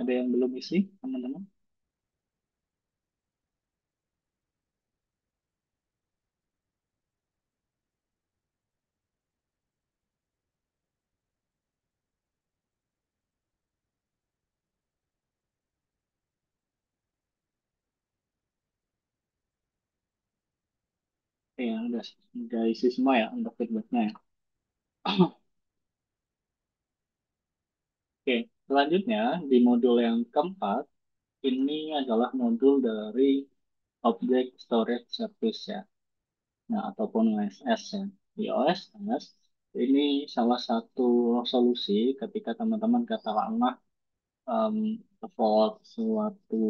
Ada yang belum isi, teman-teman? Ya, udah isi semua ya untuk feedbacknya ya. Oke, selanjutnya di modul yang keempat, ini adalah modul dari Object Storage Service ya, nah, ataupun OSS ya. Di OSS, ini salah satu solusi ketika teman-teman katakanlah um, develop suatu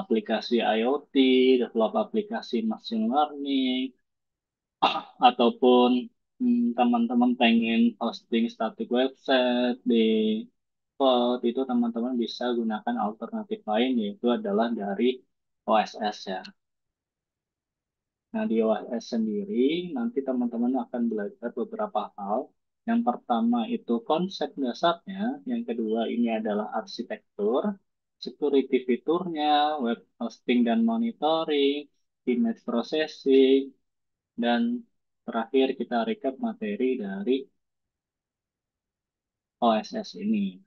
aplikasi IoT, develop aplikasi machine learning, ataupun teman-teman pengen hosting static website di cloud, itu teman-teman bisa gunakan alternatif lain, yaitu adalah dari OSS ya. Nah, di OSS sendiri nanti teman-teman akan belajar beberapa hal. Yang pertama itu konsep dasarnya, yang kedua ini adalah arsitektur, security fiturnya, web hosting dan monitoring, image processing, dan terakhir kita recap materi dari OSS ini.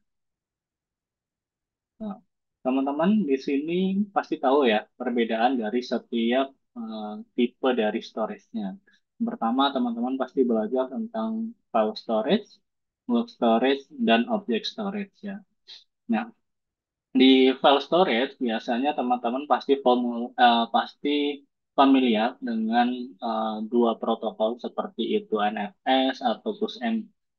Nah, teman-teman di sini pasti tahu ya perbedaan dari setiap tipe dari storage-nya. Yang pertama, teman-teman pasti belajar tentang file storage, block storage, dan object storage ya. Nah, di file storage biasanya teman-teman pasti familiar dengan dua protokol seperti itu NFS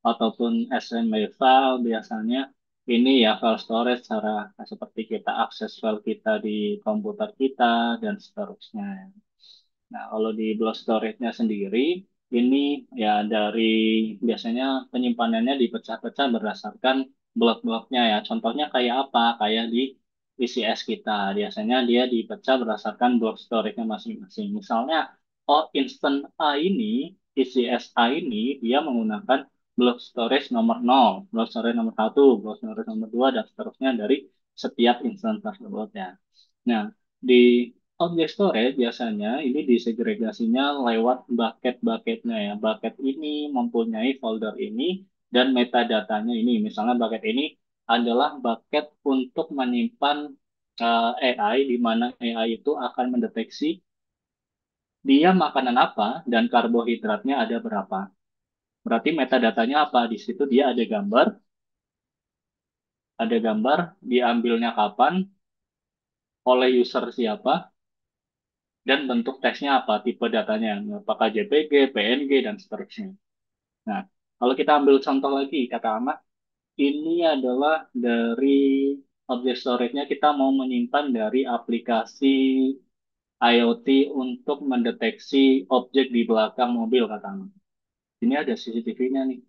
ataupun SMA file. Biasanya ini ya file storage cara seperti kita akses file kita di komputer kita dan seterusnya. Nah, kalau di block storage-nya sendiri, ini ya dari biasanya penyimpanannya dipecah-pecah berdasarkan blok-bloknya ya. Contohnya kayak apa? Kayak di ECS kita. Biasanya dia dipecah berdasarkan blok storage-nya masing-masing. Misalnya, oh instant A ini, ECS A ini, dia menggunakan blok storage nomor 0, blok storage nomor 1, blok storage nomor 2, dan seterusnya dari setiap instance tersebut ya. Nah, di object storage biasanya ini disegregasinya lewat bucket-bucketnya ya. Bucket ini mempunyai folder ini dan metadatanya ini. Misalnya bucket ini adalah bucket untuk menyimpan AI, di mana AI itu akan mendeteksi dia makanan apa dan karbohidratnya ada berapa. Berarti metadatanya apa? Di situ dia ada gambar diambilnya kapan, oleh user siapa, dan bentuk teksnya apa, tipe datanya, apakah JPG, PNG, dan seterusnya. Nah, kalau kita ambil contoh lagi, katakanlah ini adalah dari object storage-nya kita mau menyimpan dari aplikasi IoT untuk mendeteksi objek di belakang mobil, katakanlah. Ini ada CCTV-nya nih.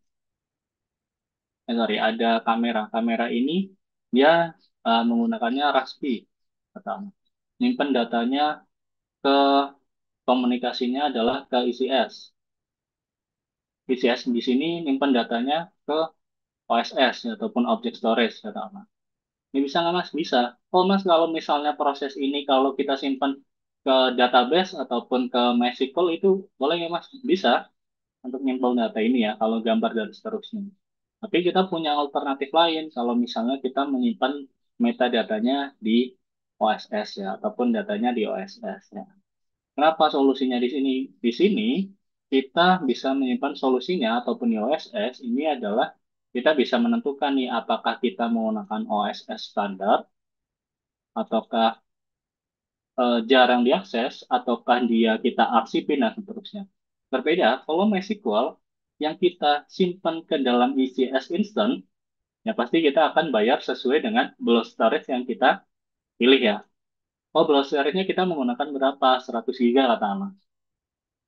Sorry, ada kamera. Kamera ini dia menggunakannya Raspi, katakanlah. Nyimpan datanya ke komunikasinya adalah ke ICS. ICS di sini nyimpan datanya ke OSS ataupun object storage kata Mas. Ini bisa nggak Mas? Bisa. Oh Mas, kalau misalnya proses ini kalau kita simpan ke database ataupun ke MySQL itu boleh nggak Mas? Bisa untuk nyimpan data ini ya kalau gambar dan seterusnya. Tapi kita punya alternatif lain kalau misalnya kita menyimpan metadatanya di OSS ya ataupun datanya di OSS ya. Kenapa solusinya di sini? Di sini kita bisa menyimpan solusinya ataupun di OSS ini adalah kita bisa menentukan nih apakah kita menggunakan OSS standar ataukah jarang diakses ataukah dia kita arsipin dan seterusnya. Berbeda kalau MySQL yang kita simpan ke dalam ECS instant ya pasti kita akan bayar sesuai dengan block storage yang kita pilih ya. Oh, block storage-nya kita menggunakan berapa? 100 GB katakanlah.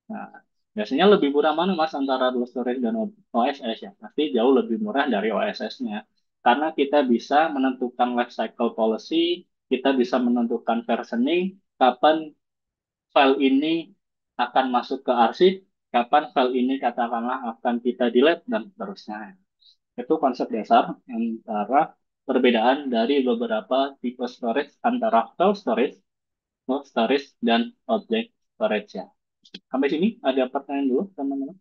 Nah, biasanya lebih murah mana Mas antara dua storage dan OSS ya? Pasti jauh lebih murah dari OSS-nya. Karena kita bisa menentukan lifecycle policy, kita bisa menentukan versioning, kapan file ini akan masuk ke arsip, kapan file ini katakanlah akan kita delete, dan seterusnya. Itu konsep dasar antara perbedaan dari beberapa tipe storage antara file storage, block storage, dan object storage ya. Sampai sini ada pertanyaan dulu, teman-teman.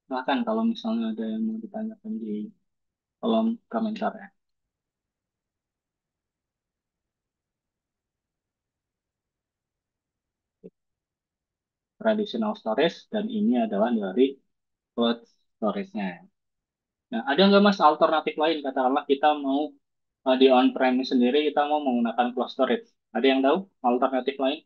Silahkan kalau misalnya ada yang mau ditanyakan di kolom komentar ya. Traditional storage dan ini adalah dari cloud storage-nya. Nah, ada nggak Mas alternatif lain? Katakanlah kita mau di on-premise sendiri, kita mau menggunakan cloud storage. Ada yang tahu alternatif lain?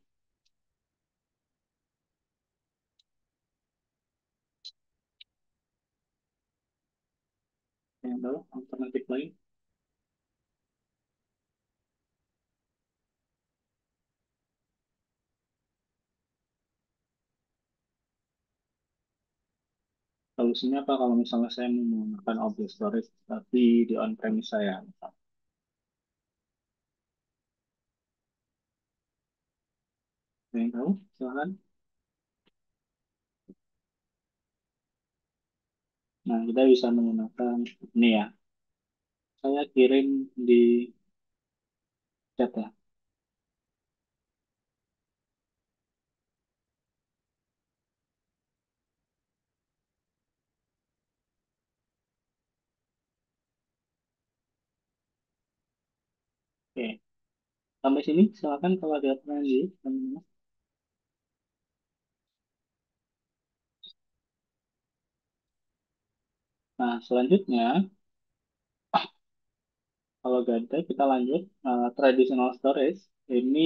Ada yang tahu alternatif lain? Solusinya apa kalau misalnya saya mau menggunakan object storage tapi di on-premise saya? Ada yang tahu? Silahkan. Nah, kita bisa menggunakan ini ya. Saya kirim di chat ya. Oke. Sampai sini, silakan kalau ada pertanyaan dulu, teman-teman. Nah, selanjutnya, kalau gada kita lanjut. Traditional storage. Ini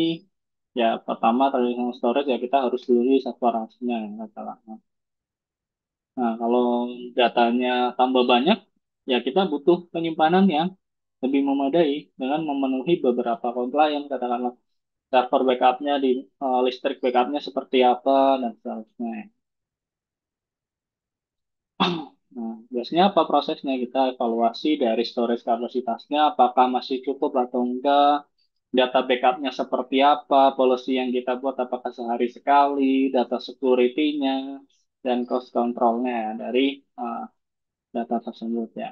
ya pertama traditional storage ya kita harus dulu saturasinya ya, katakanlah. Nah, kalau datanya tambah banyak, ya kita butuh penyimpanan yang lebih memadai dengan memenuhi beberapa komplain, katakanlah server backupnya di listrik backupnya seperti apa dan seterusnya. Nah, biasanya apa prosesnya? Kita evaluasi dari storage kapasitasnya, apakah masih cukup atau enggak, data backupnya seperti apa, policy yang kita buat apakah sehari sekali, data security-nya, dan cost control-nya ya, dari uh, data tersebut ya.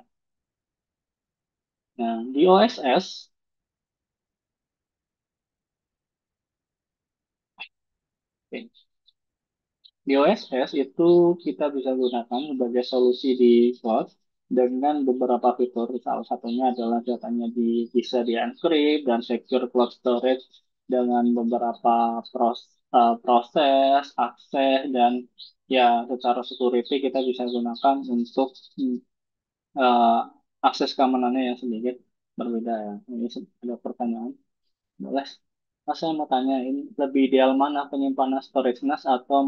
Nah, di OSS, oke, di OSS itu kita bisa gunakan sebagai solusi di cloud dengan beberapa fitur. Salah satunya adalah datanya bisa di-encrypt dan secure cloud storage dengan beberapa proses, akses, dan ya secara security kita bisa gunakan untuk eh, akses keamanannya yang sedikit berbeda ya. Ini ada pertanyaan. Boleh. Mas, saya mau tanya, ini lebih ideal mana penyimpanan storage NAS atau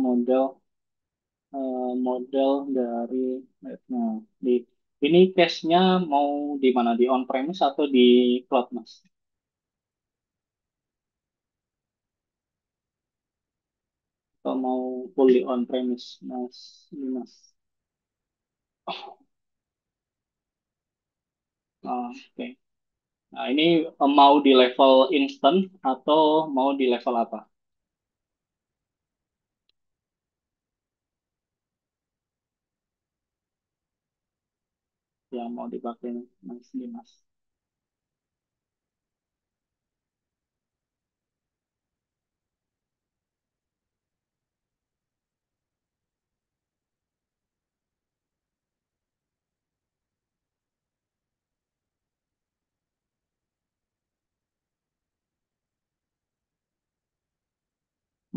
model dari nah, di ini case-nya mau di mana, di on-premise atau di cloud Mas? Atau mau fully on-premise Mas? Ini, Mas. Oke. Nah, ini mau di level instant atau mau di level apa? Yang mau dipakai Mas Dimas?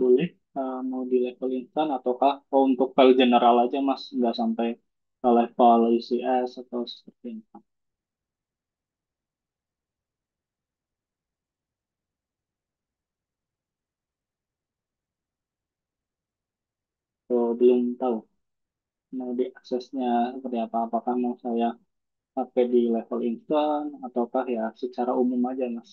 Boleh. Mau di level instant ataukah untuk file general aja Mas, nggak sampai ke level ICS atau seperti itu? So, belum tahu mau diaksesnya seperti apa. Apakah mau saya pakai di level instant ataukah ya secara umum aja Mas?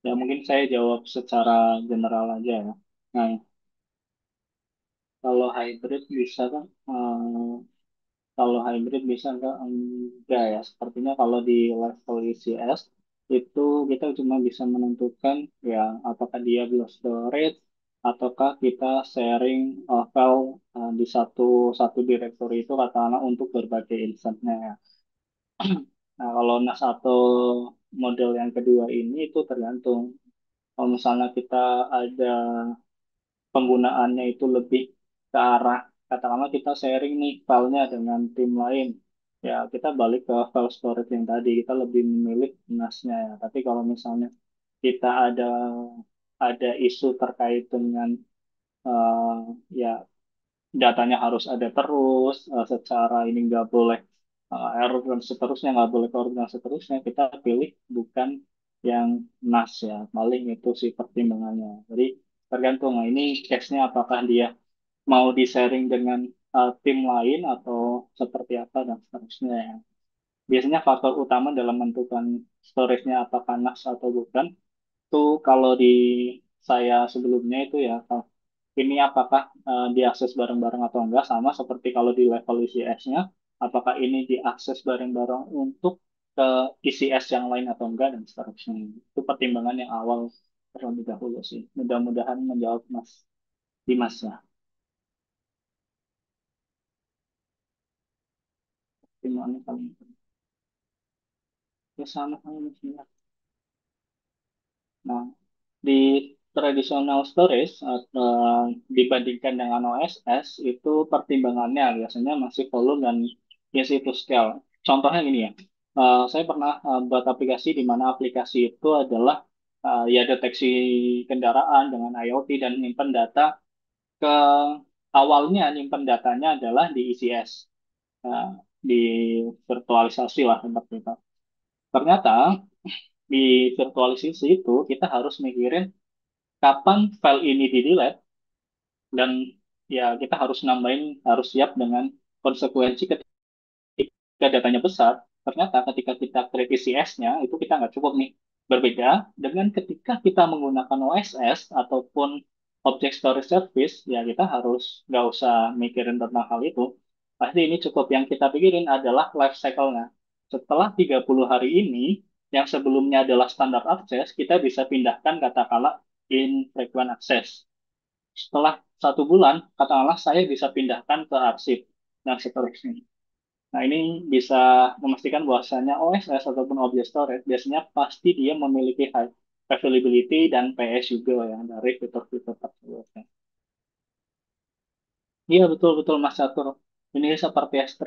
Ya mungkin saya jawab secara general aja ya. Nah, kalau hybrid bisa kan? Kalau hybrid bisa enggak? Enggak ya. Sepertinya kalau di level ICS itu kita cuma bisa menentukan ya apakah dia block storage ataukah kita sharing file di satu satu directory itu katakanlah untuk berbagai instance-nya ya. Nah, kalau NAS atau model yang kedua ini itu tergantung. Kalau misalnya kita ada penggunaannya itu lebih ke arah, katakanlah kita sharing nih filenya dengan tim lain, ya kita balik ke file storage yang tadi, kita lebih memilih NAS-nya ya. Tapi kalau misalnya kita ada isu terkait dengan eh, ya datanya harus ada terus, secara ini nggak boleh error dan seterusnya, nggak boleh korup dan seterusnya, kita pilih bukan yang NAS ya, paling itu sih pertimbangannya. Jadi tergantung, nah, ini case-nya apakah dia mau di-sharing dengan tim lain atau seperti apa dan seterusnya ya. Biasanya faktor utama dalam menentukan storage-nya apakah NAS atau bukan, itu kalau di saya sebelumnya itu ya, ini apakah diakses bareng-bareng atau enggak, sama seperti kalau di level ICS-nya, apakah ini diakses bareng-bareng untuk ke ICS yang lain atau enggak, dan seterusnya. Itu pertimbangan yang awal terlebih dahulu sih. Mudah-mudahan menjawab Mas Dimas ya. Pertimbangannya paling penting. Ya sama sama Mas Dimas. Nah, di traditional storage dibandingkan dengan OSS itu pertimbangannya biasanya masih volume dan isi to scale. Contohnya gini ya, saya pernah buat aplikasi di mana aplikasi itu adalah ya deteksi kendaraan dengan IoT dan nyimpen data ke awalnya nyimpen datanya adalah di ECS, eh, di virtualisasi lah seperti itu. Ternyata di virtualisasi itu kita harus mikirin kapan file ini di delete, dan ya kita harus nambahin, harus siap dengan konsekuensi ketika datanya besar. Ternyata ketika kita create ECS-nya itu kita nggak cukup nih. Berbeda dengan ketika kita menggunakan OSS ataupun Object Storage Service, ya kita harus nggak usah mikirin tentang hal itu. Pasti ini cukup, yang kita pikirin adalah life cycle-nya. Setelah 30 hari ini, yang sebelumnya adalah standar access, kita bisa pindahkan katakanlah infrequent access. Setelah 1 bulan, katakanlah saya bisa pindahkan ke arsip dan seterusnya. Nah, ini bisa memastikan bahwasanya OSS ataupun object storage biasanya pasti dia memiliki high availability dan PS juga ya dari fitur-fitur tersebut. Iya, betul-betul Mas Catur. Ini seperti S3,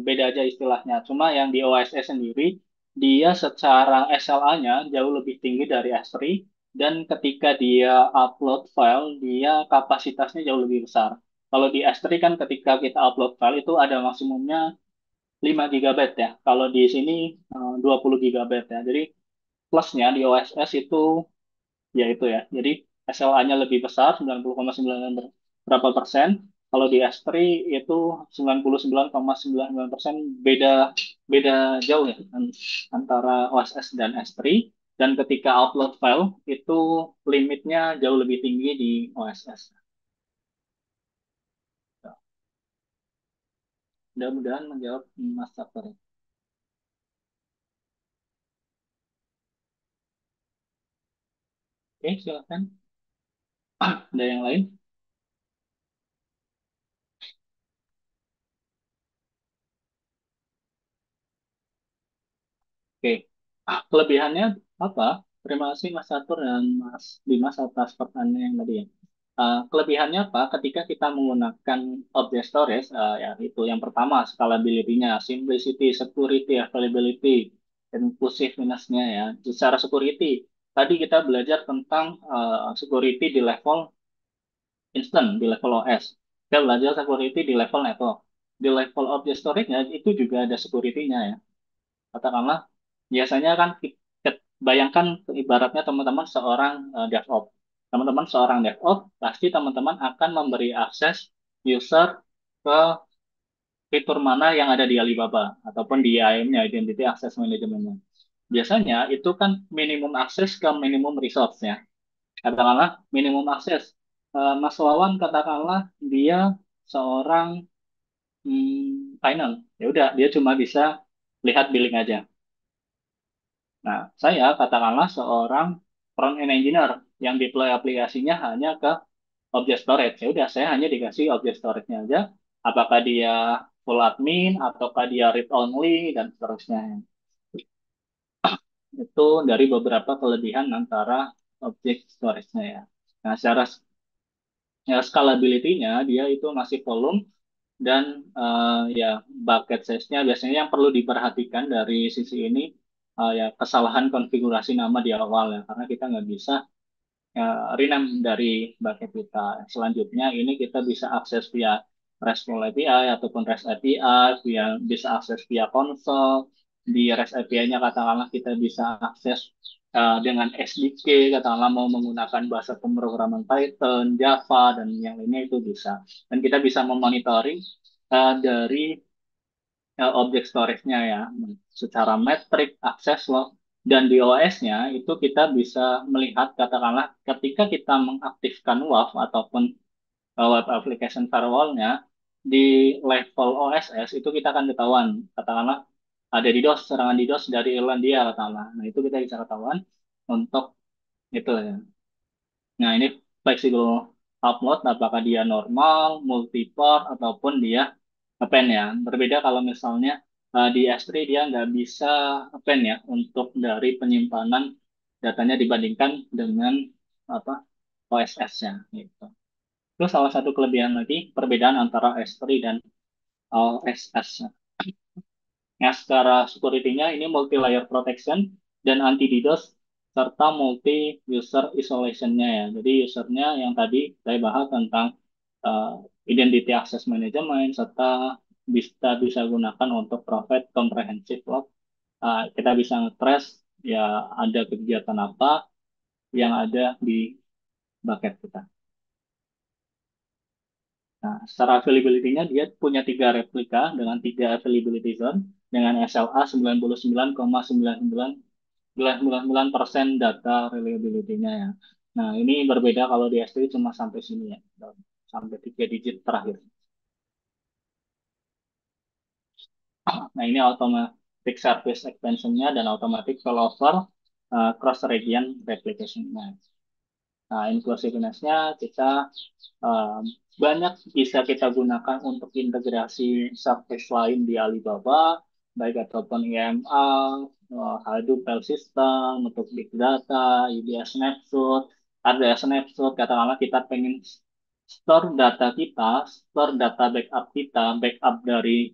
beda aja istilahnya. Cuma yang di OSS sendiri, dia secara SLA-nya jauh lebih tinggi dari S3, dan ketika dia upload file, dia kapasitasnya jauh lebih besar. Kalau di S3 kan ketika kita upload file itu ada maksimumnya 5 GB ya. Kalau di sini 20 GB ya. Jadi plusnya di OSS itu ya itu ya. Jadi SLA-nya lebih besar, 90,9 berapa persen. Kalau di S3 itu 99,99%, beda beda jauh ya antara OSS dan S3. Dan ketika upload file itu limitnya jauh lebih tinggi di OSS. Mudah-mudahan menjawab Mas Safar. Oke, silakan. Ada yang lain? Oke. Kelebihannya apa? Terima kasih Mas Satur dan Mas Dimas atas pertanyaan yang tadi ya. Kelebihannya apa? Ketika kita menggunakan object storage, ya itu yang pertama scalability-nya, simplicity, security, availability, inclusiveness-nya ya. Secara security, tadi kita belajar tentang security di level instant, di level OS. Kita belajar security di level network. Di level object storage-nya itu juga ada security-nya ya. Katakanlah biasanya kan bayangkan ibaratnya teman-teman seorang DevOps. Teman-teman seorang DevOps, pasti teman-teman akan memberi akses user ke fitur mana yang ada di Alibaba ataupun di IAM-nya, Identity Access Management-nya. Biasanya itu kan minimum akses ke minimum resource-nya. Katakanlah minimum akses. Mas Wawan katakanlah dia seorang finance. Ya udah, dia cuma bisa lihat billing aja. Nah, saya katakanlah seorang front end engineer yang deploy aplikasinya hanya ke object storage. Ya udah, saya hanya dikasih object storage-nya aja. Apakah dia full admin ataukah dia read only dan seterusnya. Itu dari beberapa kelebihan antara object storage-nya ya. Nah, secara ya, scalability-nya dia itu masih volume dan ya bucket size-nya biasanya yang perlu diperhatikan dari sisi ini ya kesalahan konfigurasi nama di awal ya karena kita nggak bisa rename dari bucket kita. Selanjutnya ini kita bisa akses via RESTful API ataupun REST API, bisa akses via konsol. Di REST API-nya katakanlah kita bisa akses dengan SDK, katakanlah mau menggunakan bahasa pemrograman Python, Java, dan yang lainnya itu bisa. Dan kita bisa memonitoring dari objek storage-nya ya, secara metrik, akses log, dan di OS-nya itu kita bisa melihat katakanlah ketika kita mengaktifkan WAF ataupun Web Application Firewall-nya di level OSS itu kita akan ketahuan katakanlah ada DDoS, serangan DDoS dari Irlandia katakanlah. Nah, itu kita bisa ketahuan untuk itu ya. Nah, ini fleksibel upload, apakah dia normal, multiport, ataupun dia append ya. Berbeda kalau misalnya di S3 dia nggak bisa append ya untuk dari penyimpanan datanya dibandingkan dengan apa OSS-nya gitu. Terus salah satu kelebihan lagi perbedaan antara S3 dan OSS. Ya, secara security-nya ini multi layer protection dan anti DDoS serta multi user isolation-nya ya. Jadi usernya yang tadi saya bahas tentang uh, identity access management serta bisa bisa gunakan untuk provide comprehensive log. Kita bisa nge-trace ya ada kegiatan apa yang ada di bucket kita. Nah, secara availability-nya dia punya tiga replika dengan tiga availability zone dengan SLA 99,99% data reliability-nya ya. Nah, ini berbeda kalau di S3 cuma sampai sini ya, sampai tiga digit terakhir. Nah, ini automatic service expansion-nya dan automatic failover cross region replication-nya. Nah, inclusiveness-nya kita uh, banyak bisa kita gunakan untuk integrasi service lain di Alibaba, baik ataupun EML, Hadoop file system, untuk big data, IDS snapshot, ada snapshot, katakanlah kita pengen store data kita, store data backup kita, backup dari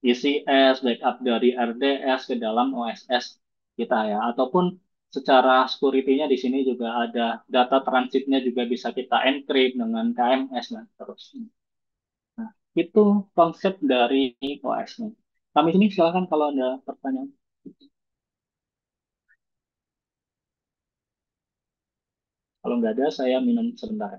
ECS, backup dari RDS ke dalam OSS kita ya. Ataupun secara security-nya di sini juga ada data transitnya juga bisa kita encrypt dengan KMS dan seterusnya. Nah, itu konsep dari OS-nya. Kami sini silakan kalau ada pertanyaan. Kalau nggak ada, saya minum sebentar.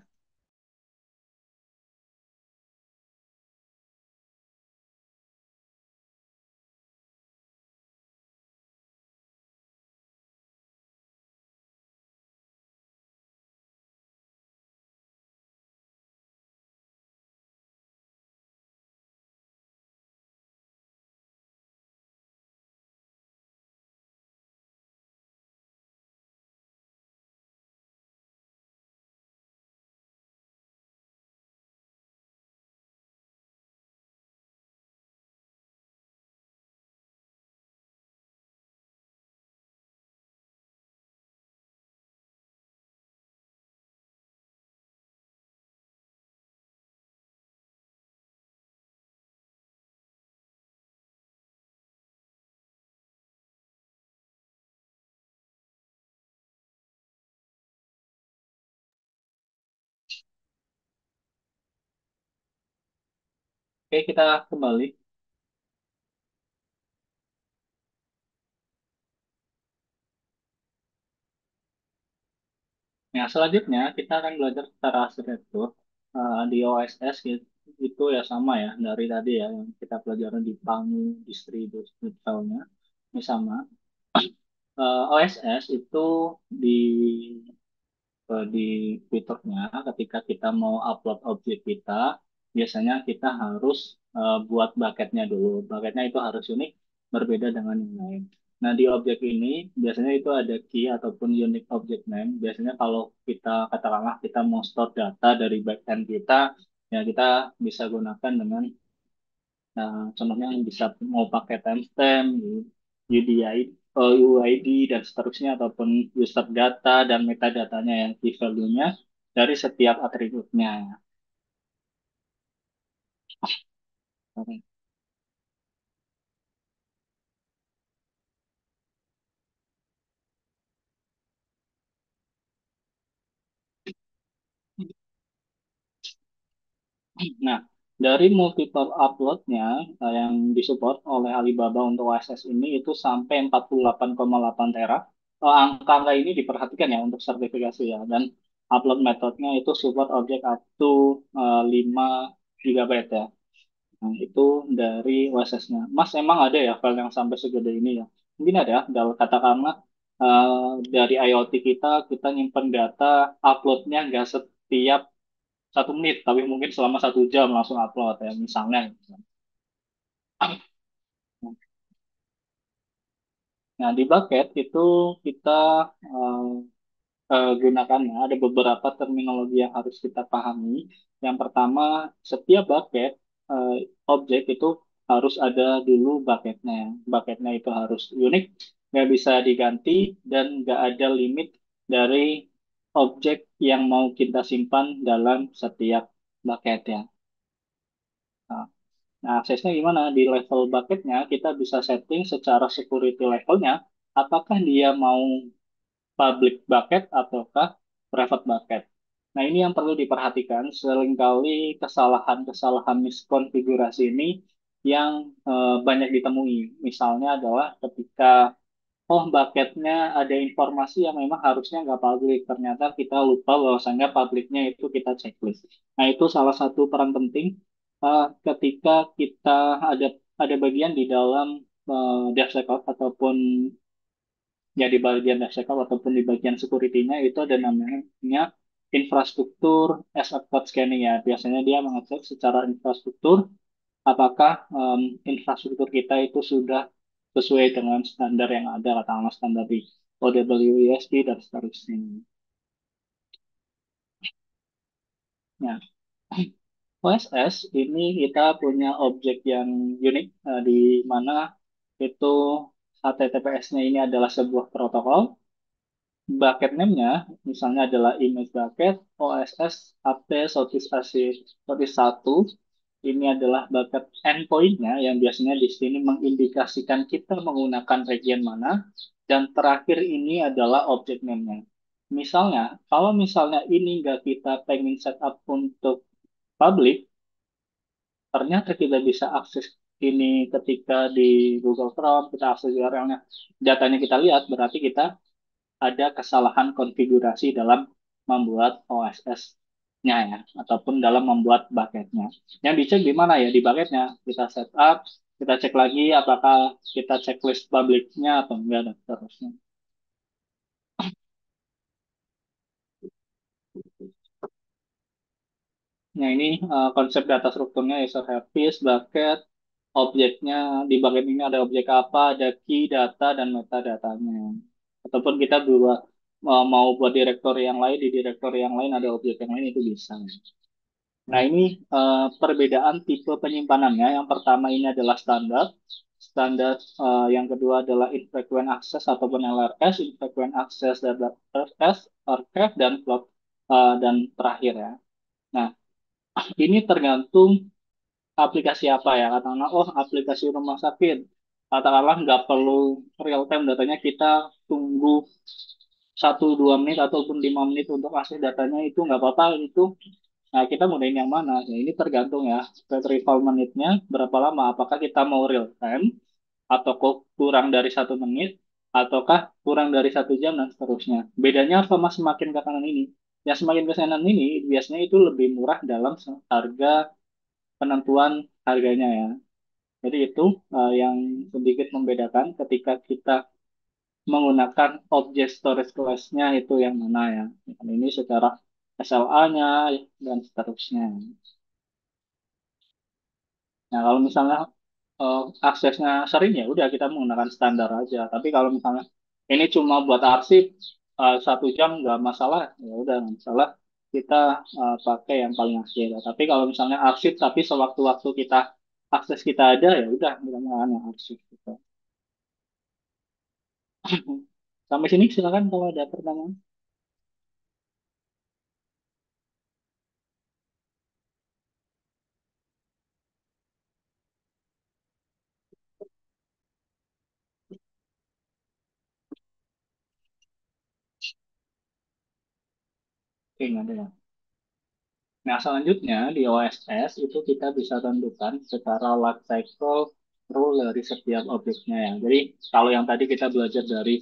Oke, kita kembali. Nah, selanjutnya kita akan belajar secara struktur di OSS itu ya sama ya dari tadi ya yang kita pelajari di Pangu, distribusi misalnya ini sama. OSS itu di di fiturnya ketika kita mau upload objek kita biasanya kita harus buat bucketnya dulu. Bucketnya itu harus unik berbeda dengan yang lain. Nah, di objek ini biasanya itu ada key ataupun unique object name. Biasanya kalau kita katakanlah kita mau store data dari backend kita, ya kita bisa gunakan dengan contohnya yang bisa mau pakai timestamp, UDI, UID dan seterusnya ataupun user data dan metadatanya yang key value-nya dari setiap atributnya. Nah, dari multiple upload-nya yang disupport oleh Alibaba untuk OSS ini itu sampai 48,8 tera. Angka-angka ini diperhatikan ya untuk sertifikasi ya. Dan upload metodenya itu support objek up to 5 GB ya. Nah, itu dari OSS-nya. Mas, emang ada ya file yang sampai segede ini ya? Mungkin ada, dalam katakanlah dari IoT kita nyimpen data, upload-nya nggak setiap 1 menit, tapi mungkin selama 1 jam langsung upload ya, misalnya. Nah, di bucket itu kita eh, gunakannya ada beberapa terminologi yang harus kita pahami. Yang pertama, setiap bucket eh, objek itu harus ada dulu bucketnya. Bucketnya itu harus unik, nggak bisa diganti, dan nggak ada limit dari objek yang mau kita simpan dalam setiap bucket ya. Nah, Nah, aksesnya gimana? Di level bucketnya, kita bisa setting secara security levelnya, apakah dia mau public bucket ataukah private bucket. Nah, ini yang perlu diperhatikan. Seringkali kesalahan-kesalahan miskonfigurasi ini yang banyak ditemui. Misalnya adalah ketika bucketnya ada informasi yang memang harusnya nggak publik. Ternyata kita lupa bahwasanya publiknya itu kita checklist. Nah, itu salah satu peran penting ketika kita ada bagian di dalam DevSecOps ataupun ya di bagian DevSecOps ataupun di bagian security-nya itu ada namanya infrastruktur as a code scanning ya. Biasanya dia mengecek secara infrastruktur apakah infrastruktur kita itu sudah sesuai dengan standar yang ada, katakanlah standar di OWASP dan seterusnya. Nah, OSS ini kita punya objek yang unik di mana itu HTTPS-nya ini adalah sebuah protokol. Bucket name-nya misalnya adalah image bucket, OSS, AT, Southeast Asia, Southeast 1. Ini adalah bucket endpoint-nya yang biasanya di sini mengindikasikan kita menggunakan region mana. Dan terakhir ini adalah object name-nya. Misalnya, kalau misalnya ini nggak kita pengen setup untuk public, ternyata kita bisa akses ini ketika di Google Chrome, kita akses URL-nya, datanya kita lihat, berarti kita ada kesalahan konfigurasi dalam membuat OSS-nya ya, ataupun dalam membuat bucketnya. Yang dicek di mana ya? Di bucketnya. Kita setup, kita cek lagi apakah kita checklist publiknya atau enggak dan seterusnya. Nah, ini konsep data strukturnya user service, bucket, objeknya di bucket ini ada objek apa, ada key, data, dan metadatanya. Ataupun kita buat mau buat direktori yang lain, di direktori yang lain ada objek yang lain itu bisa. Nah, ini perbedaan tipe penyimpanannya. Yang pertama ini adalah standar. Standar yang kedua adalah infrequent access ataupun LRS, infrequent access data RS, archive, dan float, dan terakhir ya. Nah, ini tergantung aplikasi apa ya. Katakanlah, oh aplikasi rumah sakit. Katakanlah nggak perlu real time datanya, kita tunggu 1-2 menit ataupun 5 menit untuk akses datanya itu nggak apa-apa. Nah, kita gunain yang mana? Ya, ini tergantung ya. Retrieval menitnya berapa lama? Apakah kita mau real time, atau kok kurang dari 1 menit, ataukah kurang dari 1 jam, dan seterusnya. Bedanya apa mas semakin ke kanan ini? Ya, semakin ke kanan ini biasanya itu lebih murah dalam harga penentuan harganya ya. Jadi itu yang sedikit membedakan ketika kita menggunakan object storage class-nya itu yang mana ya. Yang ini secara SLA-nya dan seterusnya. Nah, kalau misalnya aksesnya sering ya udah kita menggunakan standar aja. Tapi kalau misalnya ini cuma buat arsip 1 jam nggak masalah, ya udah nggak masalah. Kita pakai yang paling akhir. Tapi kalau misalnya arsip tapi sewaktu-waktu kita akses kita ada ya udah kita menggunakan yang arsip gitu. Sampai sini silakan kalau ada pertanyaan. Oke, nggak ada ya. Nah, selanjutnya di OSS itu kita bisa tentukan secara life cycle rule dari setiap objeknya ya. Jadi kalau yang tadi kita belajar dari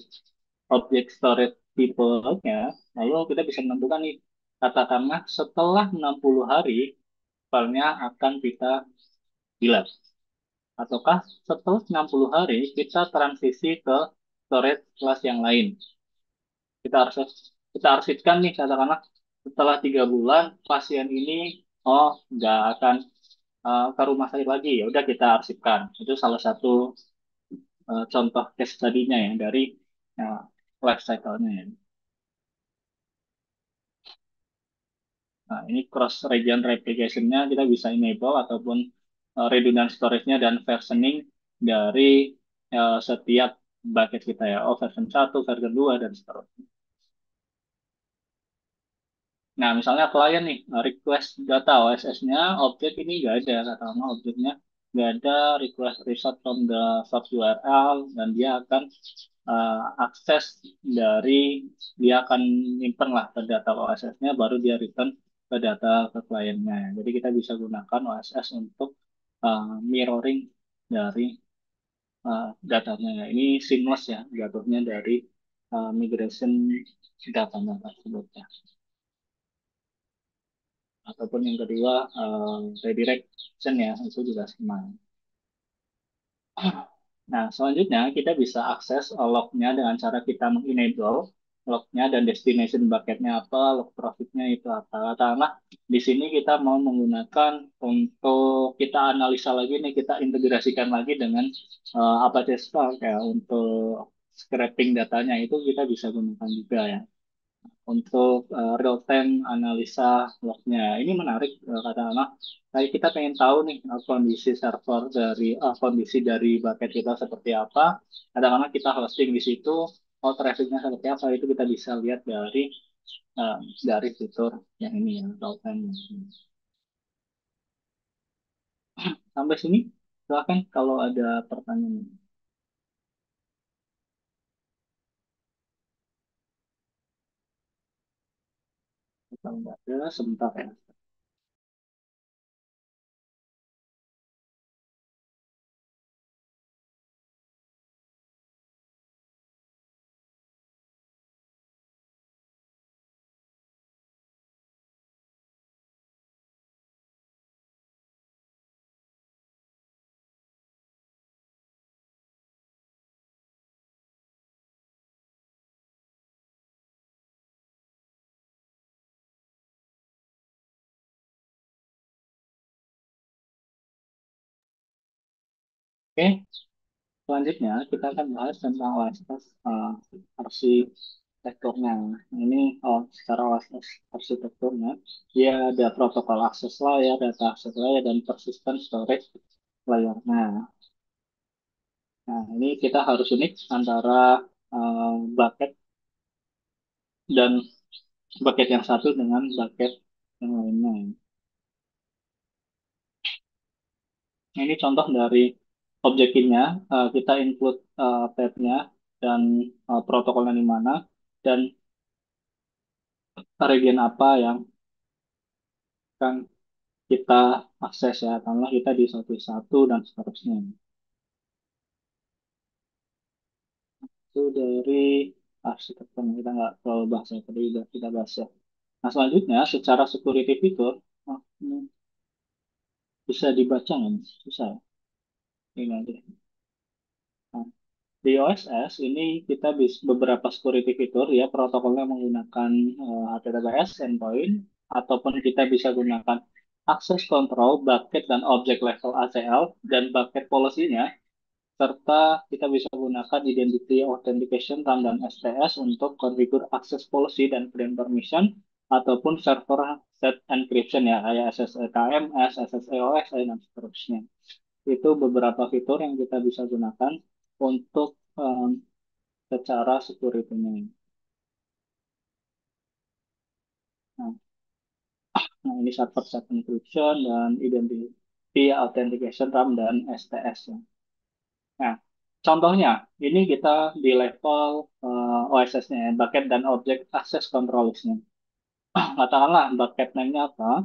objek storage tipe-nya, lalu kita bisa menentukan nih, katakanlah setelah 60 hari filenya akan kita delete. Ataukah setelah 60 hari kita transisi ke storage kelas yang lain. Kita harus kita arsipkan nih, katakanlah setelah 3 bulan pasien ini nggak akan ke rumah sakit lagi, ya udah kita arsipkan. Itu salah satu contoh case study-nya ya dari uh, life cycle-nya ya. Nah, ini cross region replication-nya kita bisa enable ataupun redundant storage-nya dan versioning dari setiap bucket kita ya. Oh, version 1, version 2 dan seterusnya. Nah, misalnya klien nih request data OSS-nya, objek ini nggak ada, katakanlah objeknya nggak ada request result from the source URL, dan dia akan akses dari, dia akan nyimpen lah ke data OSS-nya, baru dia return ke data ke kliennya. Jadi kita bisa gunakan OSS untuk mirroring dari datanya. Ya. Ini seamless ya jatuhnya dari migration datanya tersebut ya. Ataupun yang kedua redirection ya, itu juga sama. Nah, selanjutnya kita bisa akses lognya dengan cara kita mengenable lognya dan destination bucketnya apa, log profitnya itu apa. Karena di sini kita mau menggunakan untuk kita analisa lagi nih, kita integrasikan lagi dengan Apache Spark ya untuk scraping datanya itu kita bisa gunakan juga ya untuk real time analisa lognya. Ini menarik katakanlah kayak kita pengen tahu nih kondisi server dari kondisi dari bucket kita seperti apa. Katakanlah kita hosting di situ, oh trafficnya seperti apa itu kita bisa lihat eh, dari fitur yang ini ya real time. Sampai sini silakan kalau ada pertanyaan. Kalau nggak ada sebentar ya. Oke, selanjutnya kita akan bahas tentang OSS arsitekturnya. Ini secara OSS arsitekturnya, dia ada protokol akses layer, data akses layer, dan persistent storage layer-nya. Nah, ini kita harus unik antara bucket dan bucket yang satu dengan bucket yang lainnya. Ini contoh dari objeknya, kita include tab-nya dan protokolnya di mana, dan region apa yang akan kita akses ya, karena kita di satu-satu dan seterusnya. Itu dari arsitektur, kita nggak terlalu bahas ya, tadi udah kita bahas ya. Nah, selanjutnya secara security fitur, ini bisa dibaca nggak nih? Bisa ya? Ini aja. Nah, di OSS ini kita bisa beberapa security fitur ya, protokolnya menggunakan HTTPS endpoint, ataupun kita bisa gunakan akses kontrol, bucket dan objek level ACL, dan bucket policy-nya, serta kita bisa gunakan Identity Authentication RAM dan STS untuk konfigur akses policy dan print permission, ataupun server set encryption ya, kayak SSE KMS, SSE OSI, dan seterusnya. Itu beberapa fitur yang kita bisa gunakan untuk secara security-nya. Nah, nah, ini server set encryption dan identity authentication RAM dan STS ya. Nah, contohnya ini kita di level OSS-nya ya, bucket dan object access control list-nya. Katakanlah bucket name-nya apa,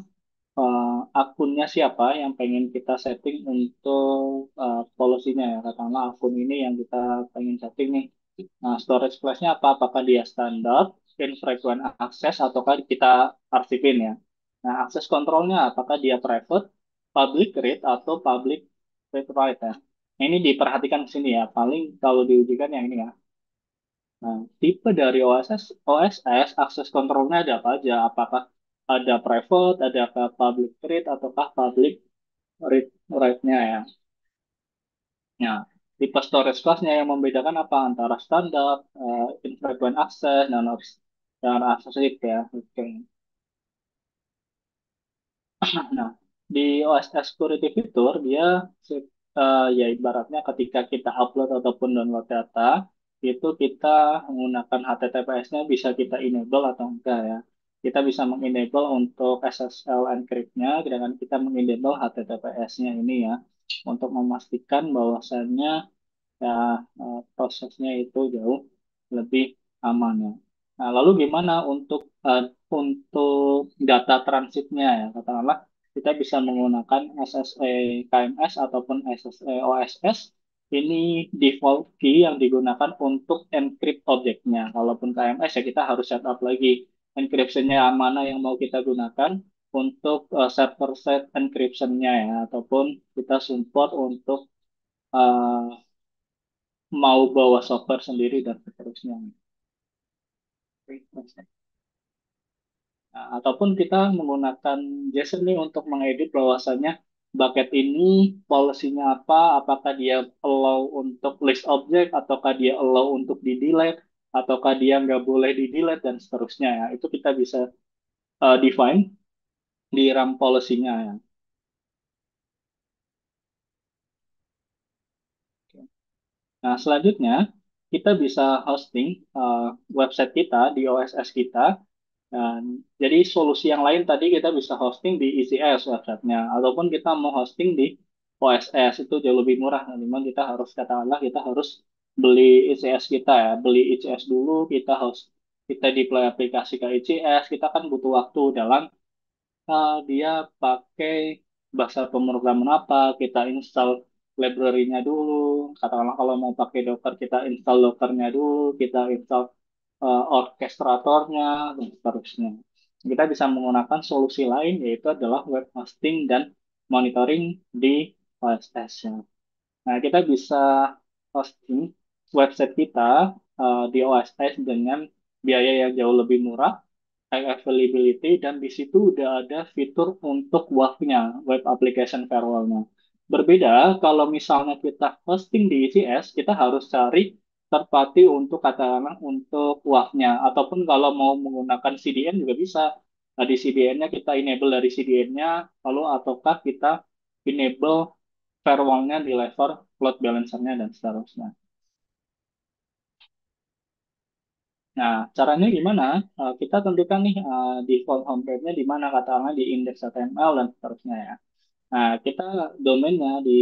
akunnya siapa yang pengen kita setting untuk policy-nya ya. Katakanlah akun ini yang kita pengen setting nih. Nah, storage class-nya apa? Apakah dia standar, infrequent access, ataukah kita arsipin ya? Nah, akses kontrolnya apakah dia private, public read, atau public read write ya? Nah, ini diperhatikan di sini ya. Paling kalau diujikan yang ini ya. Nah, tipe dari OSS, akses kontrolnya ada apa aja? Apakah ada private, adakah public read, ataukah public read write-nya ya? Nah, tipe storage class-nya yang membedakan apa antara standar, infrequent access, dan access read ya. Oke. Nah, di OSS Security Fitur dia ya ibaratnya ketika kita upload ataupun download data itu kita menggunakan HTTPS-nya bisa kita enable atau enggak ya. Kita bisa mengenable untuk SSL encrypt-nya dengan kita mengenable HTTPS-nya ini ya untuk memastikan bahwasannya ya prosesnya itu jauh lebih aman ya. Nah, lalu gimana untuk data transitnya ya? Katakanlah kita bisa menggunakan SSE KMS ataupun SSE OSS. Ini default key yang digunakan untuk encrypt objeknya. Kalaupun KMS ya kita harus setup lagi encryption-nya mana yang mau kita gunakan untuk server set encryption-nya ya, ataupun kita support untuk eh, mau bawa software sendiri dan seterusnya. Nah, ataupun kita menggunakan JSON nih untuk mengedit bahwasannya bucket ini policy-nya apa, apakah dia allow untuk list object, ataukah dia allow untuk di-delete, ataukah dia nggak boleh di-delete, dan seterusnya ya. Itu kita bisa define di RAM policy-nya ya. Nah, selanjutnya kita bisa hosting website kita di OSS kita. Dan jadi solusi yang lain tadi kita bisa hosting di ECS websitenya, ataupun kita mau hosting di OSS itu jauh lebih murah. Nah, memang kita harus katakanlah kita harus beli ECS kita ya, beli ECS dulu, kita deploy aplikasi ke ECS, kita kan butuh waktu dalam dia pakai bahasa pemrograman apa, kita install library-nya dulu. Katakanlah kalau mau pakai Docker, kita install Docker-nya dulu, kita install orkestratornya, dan seterusnya. Kita bisa menggunakan solusi lain, yaitu adalah web hosting dan monitoring di OSS-nya. Nah, kita bisa hosting website kita di OSS dengan biaya yang jauh lebih murah, high availability, dan di situ udah ada fitur untuk WAF-nya, Web Application Firewall-nya. Berbeda kalau misalnya kita hosting di ECS, kita harus cari third party untuk katakanlah untuk WAF-nya, ataupun kalau mau menggunakan CDN juga bisa. Nah, di CDN-nya kita enable dari CDN-nya, lalu ataukah kita enable firewall-nya di level load balancer-nya dan seterusnya. Nah, caranya gimana? Kita tentukan nih default homepage-nya di mana, katakanlah di index.html dan seterusnya ya. Nah, kita domainnya di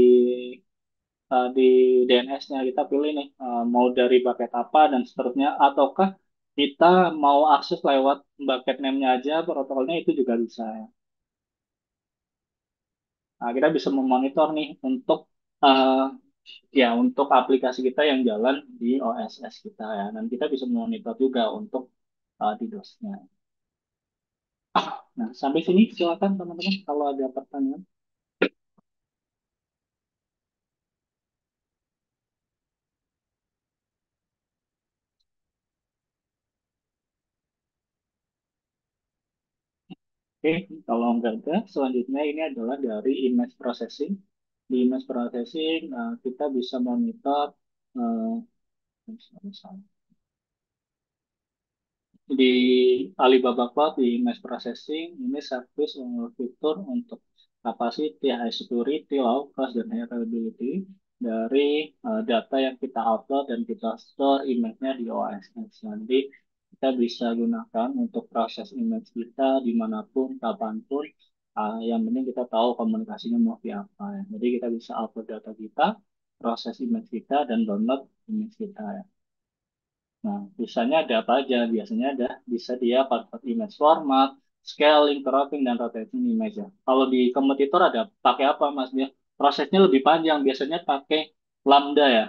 DNS-nya kita pilih nih mau dari bucket apa dan seterusnya, ataukah kita mau akses lewat bucket name-nya aja, protokolnya itu juga bisa ya. Nah, kita bisa memonitor nih uh, untuk aplikasi kita yang jalan di OSS kita ya, dan kita bisa memonitor juga untuk DDoS-nya. Nah, sampai sini silakan teman-teman kalau ada pertanyaan. Oke, kalau nggak ada, selanjutnya ini adalah dari image processing. Di image processing, kita bisa monitor eh, misalnya, di Alibaba Cloud di image processing ini service fitur untuk capacity, high security, low cost, dan high reliability dari data yang kita upload dan kita store image-nya di OSS. Nanti kita bisa gunakan untuk proses image kita dimanapun, kapanpun. Yang penting kita tahu komunikasinya mau via apa ya. Jadi kita bisa upload data kita, proses image kita, dan download image kita ya. Nah, bisanya ada apa aja? Biasanya ada bisa dia convert image format, scaling, cropping, dan rotating image ya. Kalau di kompetitor ada pakai apa Mas? Dia prosesnya lebih panjang. Biasanya pakai Lambda ya.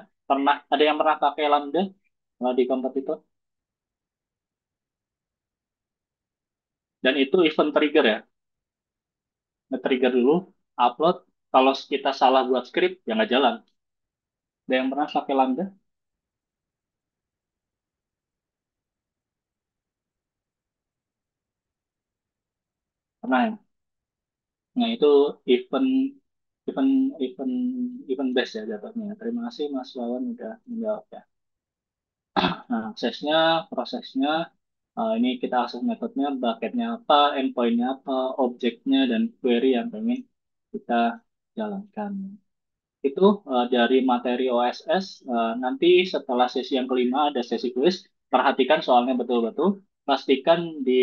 Ada yang pernah pakai Lambda kalau di kompetitor? Dan itu event trigger ya. Nge-trigger dulu, upload. Kalau kita salah buat script, ya nggak jalan. Ada yang pernah pakai Lambda? Pernah ya? Nah, itu event event event event base ya jatuhnya. Terima kasih Mas Wawan udah menjawab ya. Nah, aksesnya, prosesnya, ini kita akses metodenya, bucketnya apa, endpointnya apa, objeknya, dan query yang pengen kita jalankan. Itu dari materi OSS. Nanti setelah sesi yang kelima ada sesi quiz. Perhatikan soalnya betul-betul. Pastikan di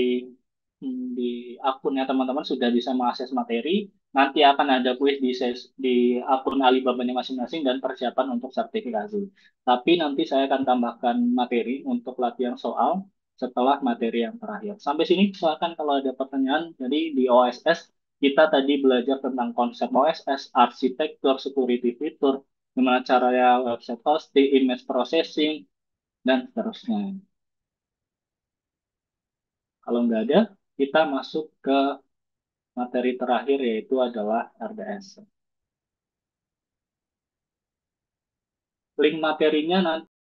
akunnya teman-teman sudah bisa mengakses materi. Nanti akan ada quiz di akun Alibaba-nya masing-masing dan persiapan untuk sertifikasi. Tapi nanti saya akan tambahkan materi untuk latihan soal setelah materi yang terakhir. Sampai sini, silakan kalau ada pertanyaan. Jadi di OSS kita tadi belajar tentang konsep OSS, arsitektur, security fitur, gimana caranya website hosting, image processing, dan seterusnya. Kalau nggak ada, kita masuk ke materi terakhir yaitu adalah RDS. Link materinya nanti